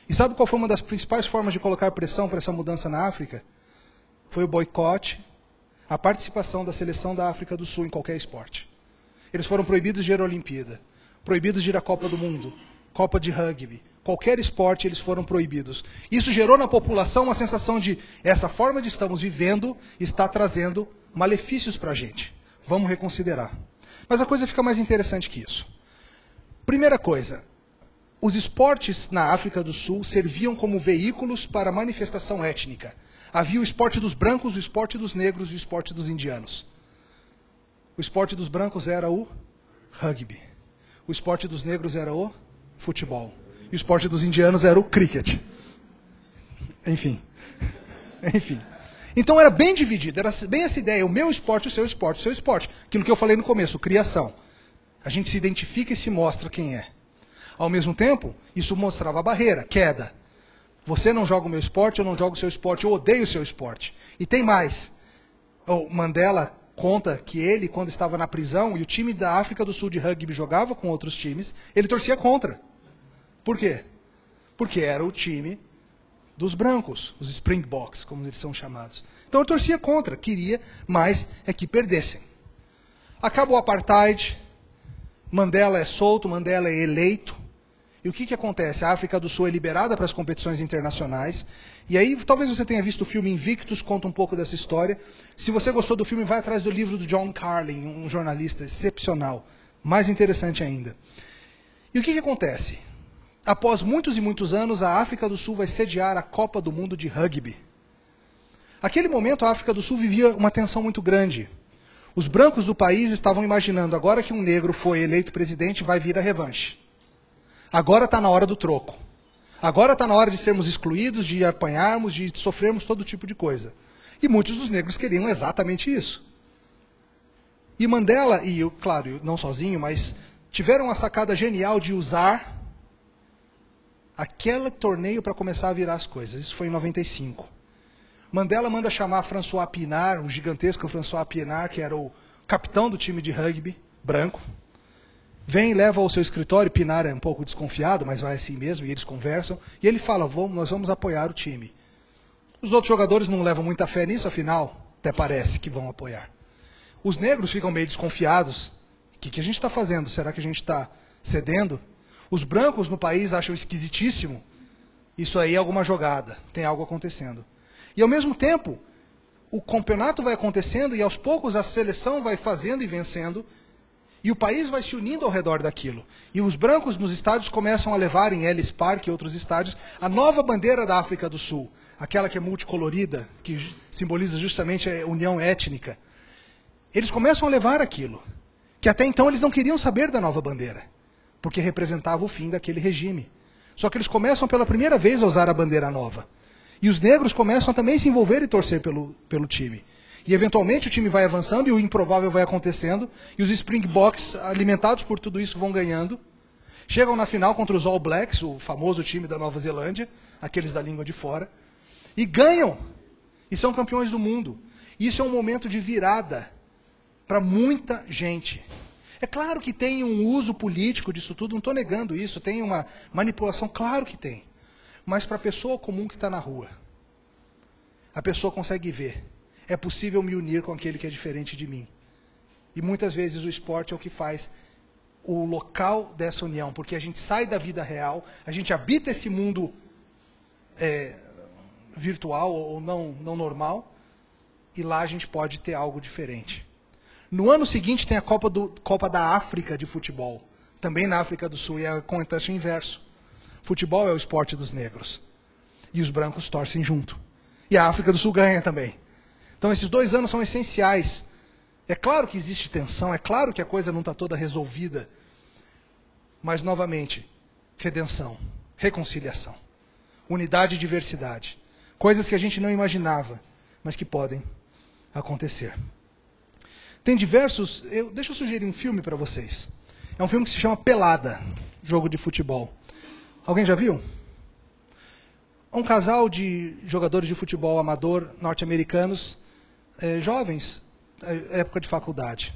E sabe qual foi uma das principais formas de colocar pressão para essa mudança na África? Foi o boicote, a participação da seleção da África do Sul em qualquer esporte. Eles foram proibidos de ir à Olimpíada, proibidos de ir à Copa do Mundo, Copa de Rugby, qualquer esporte eles foram proibidos. Isso gerou na população uma sensação de essa forma de estamos vivendo está trazendo malefícios para a gente. Vamos reconsiderar. Mas a coisa fica mais interessante que isso. Primeira coisa, os esportes na África do Sul serviam como veículos para a manifestação étnica. Havia o esporte dos brancos, o esporte dos negros e o esporte dos indianos. O esporte dos brancos era o rugby. O esporte dos negros era o futebol. E o esporte dos indianos era o cricket. Enfim. Então era bem dividido, era bem essa ideia, o meu esporte, o seu esporte, o seu esporte. Aquilo que eu falei no começo, criação. A gente se identifica e se mostra quem é. Ao mesmo tempo, isso mostrava a barreira, queda. Você não joga o meu esporte, eu não jogo o seu esporte, eu odeio o seu esporte. E tem mais. O Mandela conta que ele, quando estava na prisão, e o time da África do Sul de rugby jogava com outros times, ele torcia contra. Por quê? Porque era o time dos brancos, os Springboks, como eles são chamados. Então eu torcia contra, queria mais é que perdessem. Acaba o apartheid, Mandela é solto, Mandela é eleito. E o que acontece? A África do Sul é liberada para as competições internacionais. E aí, talvez você tenha visto o filme Invictus, conta um pouco dessa história. Se você gostou do filme, vai atrás do livro do John Carlin, um jornalista excepcional. Mais interessante ainda. E o que acontece? Após muitos e muitos anos, a África do Sul vai sediar a Copa do Mundo de Rugby. Naquele momento, a África do Sul vivia uma tensão muito grande. Os brancos do país estavam imaginando, agora que um negro foi eleito presidente, vai vir a revanche. Agora está na hora do troco. Agora está na hora de sermos excluídos, de apanharmos, de sofrermos todo tipo de coisa. E muitos dos negros queriam exatamente isso. E Mandela, e eu, claro, não sozinho, mas tiveram a sacada genial de usar aquele torneio para começar a virar as coisas. Isso foi em 95. Mandela manda chamar François Pienaar, o gigantesco François Pienaar, que era o capitão do time de rugby, branco. Vem, leva ao seu escritório, Pienaar é um pouco desconfiado, mas vai assim mesmo, e eles conversam. E ele fala, nós vamos apoiar o time. Os outros jogadores não levam muita fé nisso, afinal, até parece que vão apoiar. Os negros ficam meio desconfiados. O que a gente está fazendo? Será que a gente está cedendo? Os brancos no país acham esquisitíssimo. Isso aí é alguma jogada, tem algo acontecendo. E ao mesmo tempo, o campeonato vai acontecendo e aos poucos a seleção vai fazendo e vencendo. E o país vai se unindo ao redor daquilo. E os brancos nos estádios começam a levar em Ellis Park e outros estádios a nova bandeira da África do Sul. Aquela que é multicolorida, que simboliza justamente a união étnica. Eles começam a levar aquilo. Que até então eles não queriam saber da nova bandeira. Porque representava o fim daquele regime. Só que eles começam pela primeira vez a usar a bandeira nova. E os negros começam a também se envolver e torcer pelo time. E eventualmente o time vai avançando e o improvável vai acontecendo. E os Springboks, alimentados por tudo isso, vão ganhando. Chegam na final contra os All Blacks, o famoso time da Nova Zelândia, aqueles da língua de fora. E ganham. E são campeões do mundo. Isso é um momento de virada para muita gente. É claro que tem um uso político disso tudo, não estou negando isso. Tem uma manipulação, claro que tem. Mas para a pessoa comum que está na rua, a pessoa consegue ver. É possível me unir com aquele que é diferente de mim. E muitas vezes o esporte é o que faz o local dessa união, porque a gente sai da vida real, a gente habita esse mundo virtual ou não normal, e lá a gente pode ter algo diferente. No ano seguinte tem a Copa da África de futebol, também na África do Sul, e acontece o inverso. Futebol é o esporte dos negros, e os brancos torcem junto. E a África do Sul ganha também. Então esses 2 anos são essenciais. É claro que existe tensão, é claro que a coisa não está toda resolvida, mas novamente, redenção, reconciliação, unidade e diversidade. Coisas que a gente não imaginava, mas que podem acontecer. Tem diversos... Deixa eu sugerir um filme para vocês. É um filme que se chama Pelada, jogo de futebol. Alguém já viu? Um casal de jogadores de futebol amador norte-americanos, jovens, época de faculdade,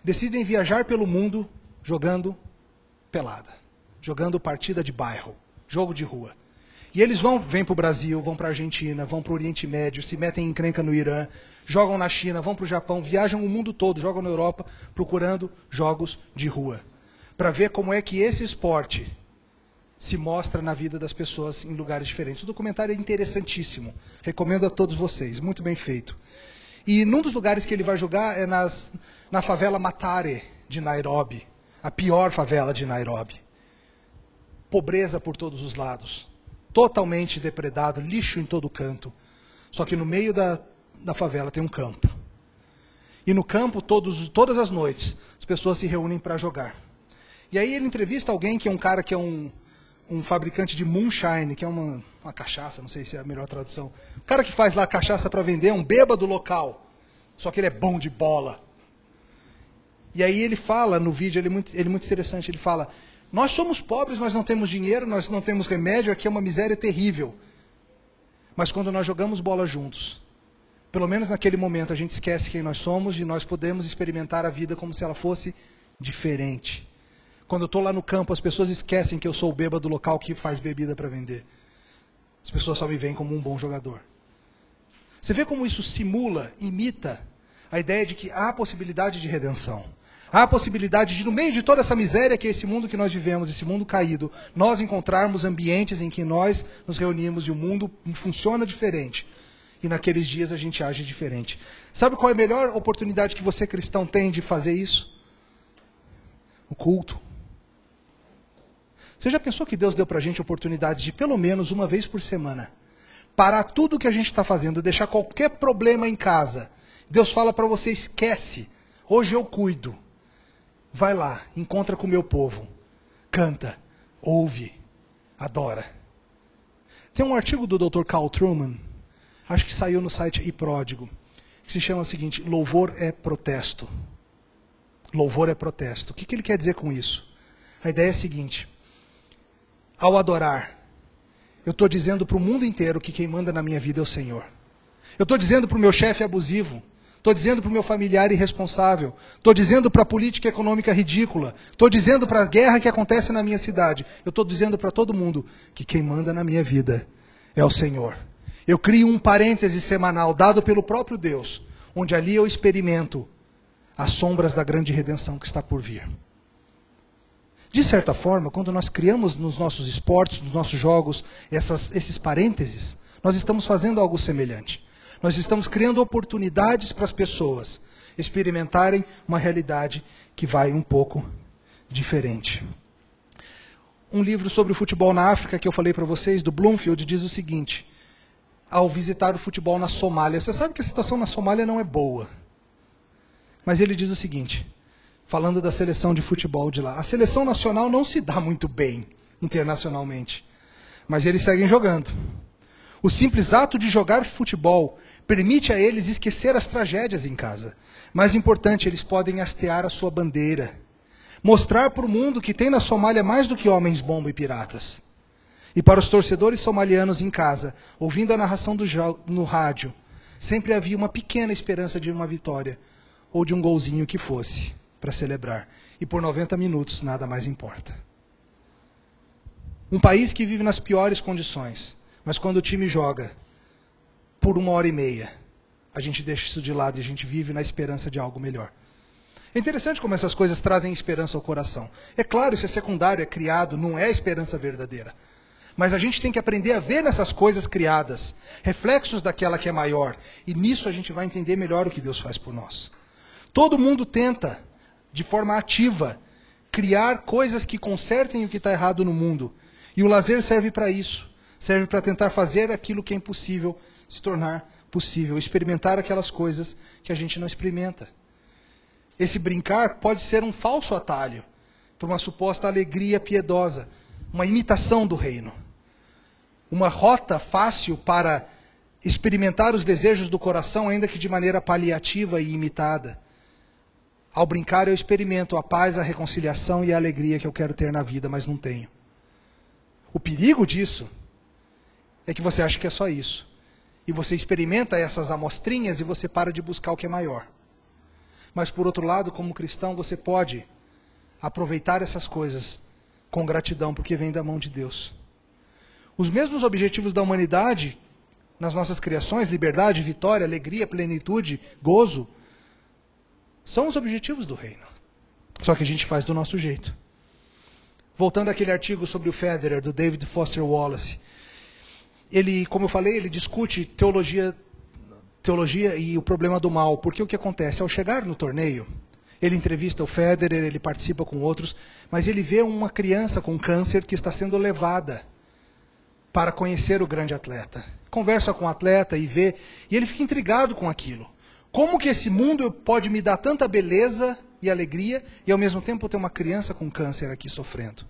decidem viajar pelo mundo jogando pelada, jogando partida de bairro, jogo de rua. E eles vêm para o Brasil, vão para a Argentina, vão para o Oriente Médio, se metem em encrenca no Irã, jogam na China, vão para o Japão, viajam o mundo todo, jogam na Europa, procurando jogos de rua. Para ver como é que esse esporte se mostra na vida das pessoas em lugares diferentes. O documentário é interessantíssimo. Recomendo a todos vocês. Muito bem feito. E num dos lugares que ele vai jogar é na favela Mathare de Nairobi. A pior favela de Nairobi. Pobreza por todos os lados. Totalmente depredado, lixo em todo canto. Só que no meio da favela tem um campo. E no campo, todas as noites, as pessoas se reúnem para jogar. E aí ele entrevista alguém que é um cara que é um fabricante de moonshine, que é uma cachaça, não sei se é a melhor tradução. O cara que faz lá cachaça para vender é um bêbado local. Só que ele é bom de bola. E aí ele fala no vídeo, ele é muito interessante, ele fala: nós somos pobres, nós não temos dinheiro, nós não temos remédio, aqui é uma miséria terrível. Mas quando nós jogamos bola juntos, pelo menos naquele momento a gente esquece quem nós somos e nós podemos experimentar a vida como se ela fosse diferente. Quando eu estou lá no campo, as pessoas esquecem que eu sou o bêbado local que faz bebida para vender. As pessoas só me veem como um bom jogador. Você vê como isso simula, imita a ideia de que há possibilidade de redenção. Há a possibilidade de, no meio de toda essa miséria que é esse mundo que nós vivemos, esse mundo caído, nós encontrarmos ambientes em que nós nos reunimos e o mundo funciona diferente. E naqueles dias a gente age diferente. Sabe qual é a melhor oportunidade que você, cristão, tem de fazer isso? O culto. Você já pensou que Deus deu para a gente a oportunidade de, pelo menos uma vez por semana, parar tudo o que a gente está fazendo, deixar qualquer problema em casa? Deus fala para você: esquece, hoje eu cuido. Vai lá, encontra com o meu povo, canta, ouve, adora. Tem um artigo do Dr. Carl Trueman, acho que saiu no site iPródigo, que se chama o seguinte: louvor é protesto. Louvor é protesto. O que ele quer dizer com isso? A ideia é a seguinte: ao adorar, eu estou dizendo para o mundo inteiro que quem manda na minha vida é o Senhor. Eu estou dizendo para o meu chefe abusivo, estou dizendo para o meu familiar irresponsável, estou dizendo para a política econômica ridícula, estou dizendo para a guerra que acontece na minha cidade, eu estou dizendo para todo mundo que quem manda na minha vida é o Senhor. Eu crio um parêntese semanal dado pelo próprio Deus, onde ali eu experimento as sombras da grande redenção que está por vir. De certa forma, quando nós criamos nos nossos esportes, nos nossos jogos, esses parênteses, nós estamos fazendo algo semelhante. Nós estamos criando oportunidades para as pessoas experimentarem uma realidade que vai um pouco diferente. Um livro sobre o futebol na África que eu falei para vocês, do Bloomfield, diz o seguinte: ao visitar o futebol na Somália, você sabe que a situação na Somália não é boa. Mas ele diz o seguinte, falando da seleção de futebol de lá: a seleção nacional não se dá muito bem internacionalmente, mas eles seguem jogando. O simples ato de jogar futebol permite a eles esquecer as tragédias em casa. Mais importante, eles podem hastear a sua bandeira, mostrar para o mundo que tem na Somália mais do que homens-bomba e piratas. E para os torcedores somalianos em casa, ouvindo a narração do jogo no rádio, sempre havia uma pequena esperança de uma vitória, ou de um golzinho que fosse, para celebrar. E por 90 minutos nada mais importa. Um país que vive nas piores condições, mas quando o time joga por 1h30, a gente deixa isso de lado e a gente vive na esperança de algo melhor. É interessante como essas coisas trazem esperança ao coração. É claro, isso é secundário, é criado, não é a esperança verdadeira. Mas a gente tem que aprender a ver nessas coisas criadas, reflexos daquela que é maior. E nisso a gente vai entender melhor o que Deus faz por nós. Todo mundo tenta, de forma ativa, criar coisas que consertem o que está errado no mundo. E o lazer serve para isso. Serve para tentar fazer aquilo que é impossível se tornar possível. Experimentar aquelas coisas que a gente não experimenta. Esse brincar pode ser um falso atalho para uma suposta alegria piedosa, uma imitação do reino. Uma rota fácil para experimentar os desejos do coração, ainda que de maneira paliativa e imitada. Ao brincar eu experimento a paz, a reconciliação e a alegria que eu quero ter na vida, mas não tenho. O perigo disso é que você acha que é só isso. E você experimenta essas amostrinhas e você para de buscar o que é maior. Mas por outro lado, como cristão, você pode aproveitar essas coisas com gratidão, porque vem da mão de Deus. Os mesmos objetivos da humanidade, nas nossas criações, liberdade, vitória, alegria, plenitude, gozo, são os objetivos do reino. Só que a gente faz do nosso jeito. Voltando àquele artigo sobre o Federer, do David Foster Wallace. Ele, como eu falei, ele discute teologia e o problema do mal. Porque o que acontece? Ao chegar no torneio, ele entrevista o Federer, ele participa com outros, mas ele vê uma criança com câncer que está sendo levada para conhecer o grande atleta. Conversa com o atleta e vê, e ele fica intrigado com aquilo. Como que esse mundo pode me dar tanta beleza e alegria e ao mesmo tempo ter uma criança com câncer aqui sofrendo?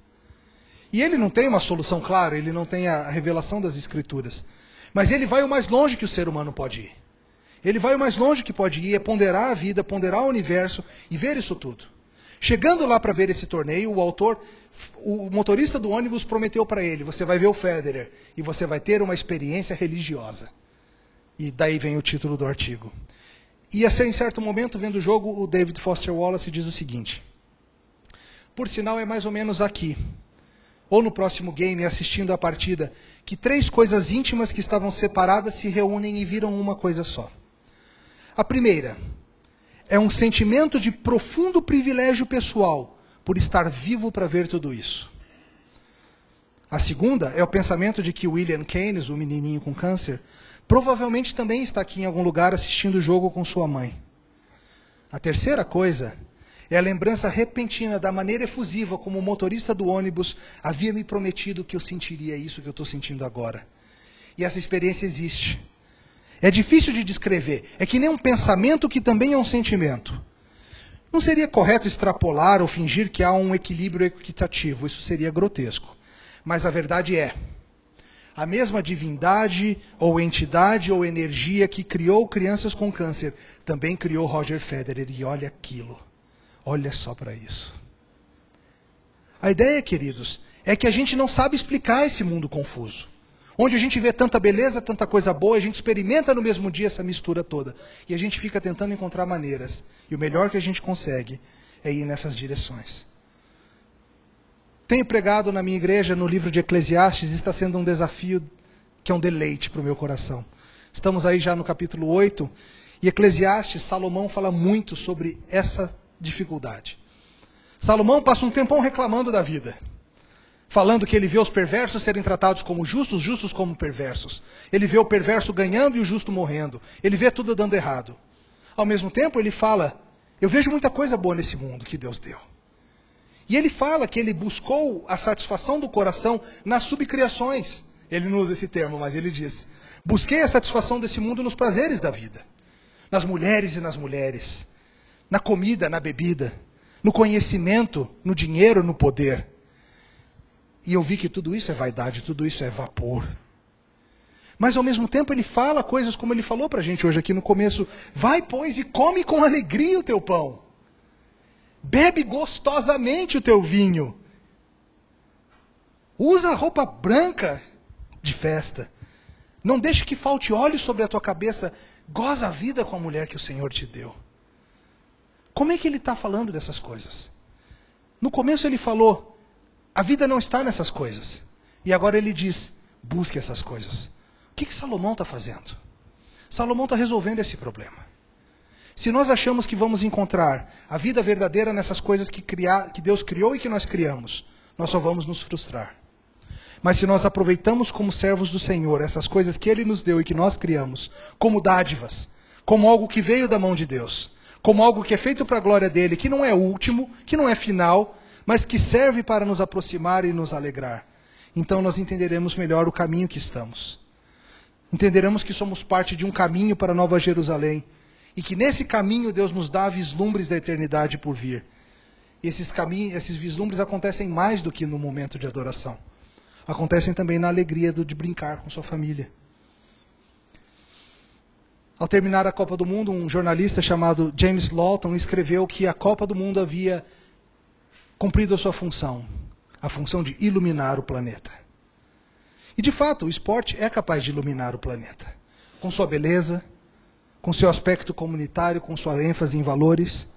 E ele não tem uma solução clara, ele não tem a revelação das Escrituras. Mas ele vai o mais longe que o ser humano pode ir. Ele vai o mais longe que pode ir, é ponderar a vida, ponderar o universo e ver isso tudo. Chegando lá para ver esse torneio, o motorista do ônibus prometeu para ele, você vai ver o Federer e você vai ter uma experiência religiosa. E daí vem o título do artigo. E em certo momento, vendo o jogo, o David Foster Wallace diz o seguinte: por sinal é mais ou menos aqui, ou no próximo game, assistindo a partida, que 3 coisas íntimas que estavam separadas se reúnem e viram uma coisa só. A primeira é um sentimento de profundo privilégio pessoal por estar vivo para ver tudo isso. A segunda é o pensamento de que William Keynes, o menininho com câncer, provavelmente também está aqui em algum lugar assistindo o jogo com sua mãe. A terceira coisa é a lembrança repentina da maneira efusiva como o motorista do ônibus havia me prometido que eu sentiria isso que eu estou sentindo agora. E essa experiência existe. É difícil de descrever. É que nem um pensamento que também é um sentimento. Não seria correto extrapolar ou fingir que há um equilíbrio equitativo. Isso seria grotesco. Mas a verdade é, a mesma divindade ou entidade ou energia que criou crianças com câncer também criou Roger Federer. E olha aquilo. Olha só para isso. A ideia, queridos, é que a gente não sabe explicar esse mundo confuso. Onde a gente vê tanta beleza, tanta coisa boa, a gente experimenta no mesmo dia essa mistura toda. E a gente fica tentando encontrar maneiras. E o melhor que a gente consegue é ir nessas direções. Tenho pregado na minha igreja no livro de Eclesiastes, e está sendo um desafio que é um deleite para o meu coração. Estamos aí já no capítulo 8, e Eclesiastes, Salomão fala muito sobre essa dificuldade. Salomão passa um tempão reclamando da vida, falando que ele vê os perversos serem tratados como justos, os justos como perversos. Ele vê o perverso ganhando e o justo morrendo. Ele vê tudo dando errado. Ao mesmo tempo, ele fala, eu vejo muita coisa boa nesse mundo que Deus deu. E ele fala que ele buscou a satisfação do coração nas subcriações. Ele não usa esse termo, mas ele diz, busquei a satisfação desse mundo nos prazeres da vida. Nas mulheres e nas mulheres. Na comida, na bebida. No conhecimento, no dinheiro, no poder. E eu vi que tudo isso é vaidade, tudo isso é vapor. Mas ao mesmo tempo ele fala coisas como ele falou para a gente hoje aqui no começo. Vai, pois, e come com alegria o teu pão. Bebe gostosamente o teu vinho. Usa roupa branca de festa. Não deixe que falte óleo sobre a tua cabeça. Goza a vida com a mulher que o Senhor te deu. Como é que ele está falando dessas coisas? No começo ele falou, a vida não está nessas coisas. E agora ele diz, busque essas coisas. O que Salomão está fazendo? Salomão está resolvendo esse problema. Se nós achamos que vamos encontrar a vida verdadeira nessas coisas que Deus criou e que nós criamos, nós só vamos nos frustrar. Mas se nós aproveitamos como servos do Senhor essas coisas que Ele nos deu e que nós criamos, como dádivas, como algo que veio da mão de Deus, como algo que é feito para a glória dEle, que não é último, que não é final, mas que serve para nos aproximar e nos alegrar, então nós entenderemos melhor o caminho que estamos. Entenderemos que somos parte de um caminho para a Nova Jerusalém, e que nesse caminho Deus nos dá vislumbres da eternidade por vir. E esses vislumbres acontecem mais do que no momento de adoração. Acontecem também na alegria de brincar com sua família. Ao terminar a Copa do Mundo, um jornalista chamado James Lawton escreveu que a Copa do Mundo havia cumprido a sua função, a função de iluminar o planeta. E de fato, o esporte é capaz de iluminar o planeta, com sua beleza, com seu aspecto comunitário, com sua ênfase em valores.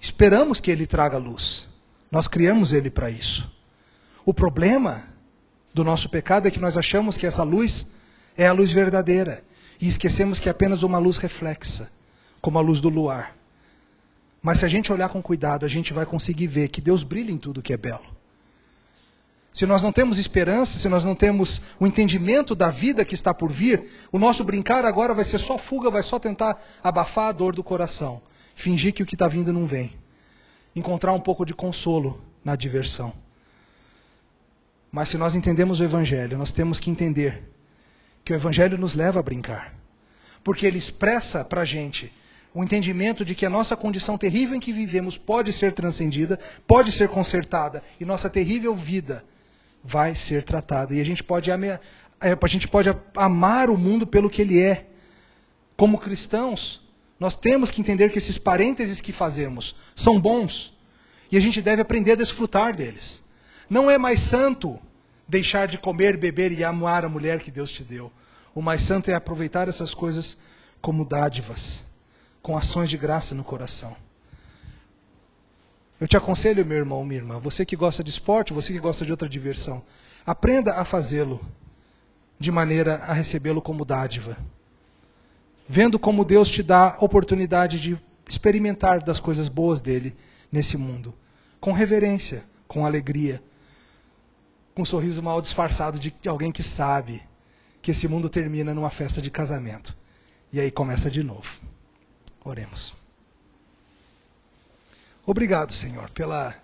Esperamos que ele traga luz. Nós criamos ele para isso. O problema do nosso pecado é que nós achamos que essa luz é a luz verdadeira e esquecemos que é apenas uma luz reflexa, como a luz do luar. Mas se a gente olhar com cuidado, a gente vai conseguir ver que Deus brilha em tudo que é belo. Se nós não temos esperança, se nós não temos o entendimento da vida que está por vir, o nosso brincar agora vai ser só fuga, vai só tentar abafar a dor do coração. Fingir que o que está vindo não vem. Encontrar um pouco de consolo na diversão. Mas se nós entendemos o Evangelho, nós temos que entender que o Evangelho nos leva a brincar. Porque ele expressa para a gente o entendimento de que a nossa condição terrível em que vivemos pode ser transcendida, pode ser consertada, e nossa terrível vida vai ser tratada. E a gente pode amar o mundo pelo que ele é. Como cristãos, nós temos que entender que esses parênteses que fazemos são bons. E a gente deve aprender a desfrutar deles. Não é mais santo deixar de comer, beber e amar a mulher que Deus te deu. O mais santo é aproveitar essas coisas como dádivas, com ações de graça no coração. Eu te aconselho, meu irmão, minha irmã, você que gosta de esporte, você que gosta de outra diversão, aprenda a fazê-lo de maneira a recebê-lo como dádiva. Vendo como Deus te dá oportunidade de experimentar das coisas boas dele nesse mundo. Com reverência, com alegria, com um sorriso mal disfarçado de alguém que sabe que esse mundo termina numa festa de casamento. E aí começa de novo. Oremos. Obrigado, Senhor, pela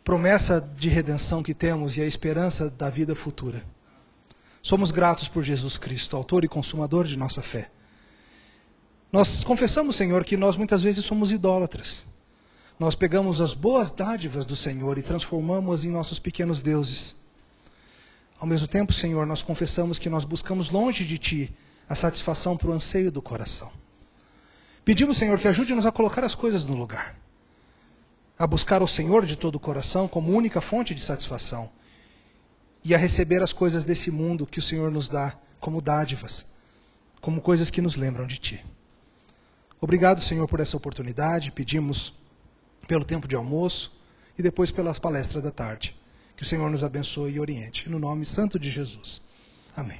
promessa de redenção que temos e a esperança da vida futura. Somos gratos por Jesus Cristo, autor e consumador de nossa fé. Nós confessamos, Senhor, que nós muitas vezes somos idólatras. Nós pegamos as boas dádivas do Senhor e transformamos-as em nossos pequenos deuses. Ao mesmo tempo, Senhor, nós confessamos que nós buscamos longe de Ti a satisfação para o anseio do coração. Pedimos, Senhor, que ajude-nos a colocar as coisas no lugar. A buscar o Senhor de todo o coração como única fonte de satisfação. E a receber as coisas desse mundo que o Senhor nos dá como dádivas, como coisas que nos lembram de Ti. Obrigado, Senhor, por essa oportunidade. Pedimos pelo tempo de almoço e depois pelas palestras da tarde. Que o Senhor nos abençoe e oriente. No nome santo de Jesus. Amém.